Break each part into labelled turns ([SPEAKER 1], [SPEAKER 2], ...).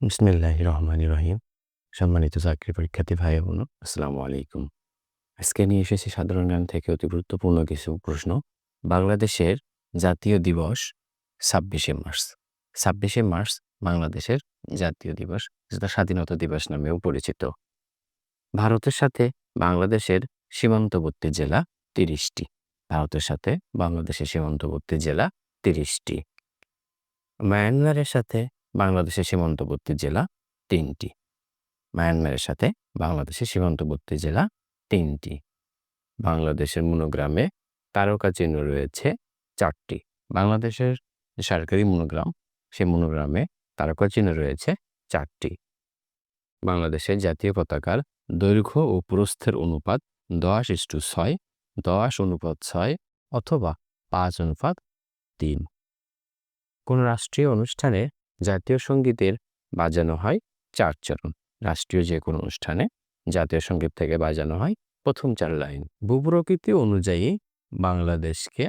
[SPEAKER 1] বিসমিল্লাহির রহমানির রহিম। সম্মানিত চাকরি পরীক্ষার্থী ভাই ও বোন, আসসালামু আলাইকুম। আজকে নিয়ে এসেছি সাধারণ জ্ঞান থেকে অতি গুরুত্বপূর্ণ কিছু প্রশ্ন। বাংলাদেশের জাতীয় দিবস ২৬শে মার্চ। ২৬শে মার্চ বাংলাদেশের জাতীয় দিবস, যেটা স্বাধীনতা দিবস নামেও পরিচিত। ভারতের সাথে বাংলাদেশের সীমান্তবর্তী জেলা ৩০টি। ভারতের সাথে বাংলাদেশের সীমান্তবর্তী জেলা ৩০টি। মায়ানমারের সাথে বাংলাদেশের সীমান্তবর্তী জেলা ৩টি। মায়ানমারের সাথে বাংলাদেশের সীমান্তবর্তী জেলা ৩টি। বাংলাদেশের মনোগ্রামে তারকা চিহ্ন রয়েছে ৪টি। বাংলাদেশের যে সরকারি মনোগ্রাম, সেই মনোগ্রামে তারকা চিহ্ন রয়েছে ৪টি। বাংলাদেশের জাতীয় পতাকার দৈর্ঘ্য ও প্রস্থের অনুপাত ১০:৬, ১০:৬ অথবা ৫:৩। কোন রাষ্ট্রীয় অনুষ্ঠানে জাতীয় সঙ্গীতের বাজানো হয় ৪ চরণ। রাষ্ট্রীয় যে কোনো অনুষ্ঠানে জাতীয় সঙ্গীত থেকে বাজানো হয় প্রথম ৪ লাইন। ভূপ্রকৃতি অনুযায়ী বাংলাদেশকে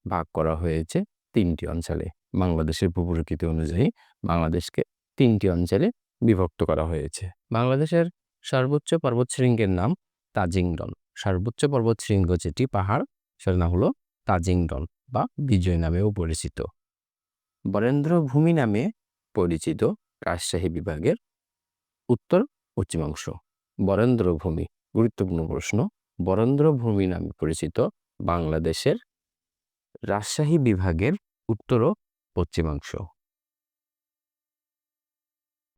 [SPEAKER 1] ভাগ করা হয়েছে ৩টি অঞ্চলে। বাংলাদেশের ভূপ্রকৃতি অনুযায়ী বাংলাদেশকে ৩টি অঞ্চলে বিভক্ত করা হয়েছে। বাংলাদেশের সর্বোচ্চ পর্বতশৃঙ্গের নাম তাজিং-ডং। সর্বোচ্চ পর্বতশৃঙ্গ যেটি পাহাড়, সেটার নাম হলো তাজিং-ডং বা বিজয় নামেও পরিচিত। বরেন্দ্রভূমি নামে পরিচিত রাজশাহী বিভাগের উত্তর পশ্চিমাংশ। বরেন্দ্রভূমি, গুরুত্বপূর্ণ প্রশ্ন। বরেন্দ্রভূমি নামে পরিচিত বাংলাদেশের রাজশাহী বিভাগের উত্তর ও পশ্চিমাংশ।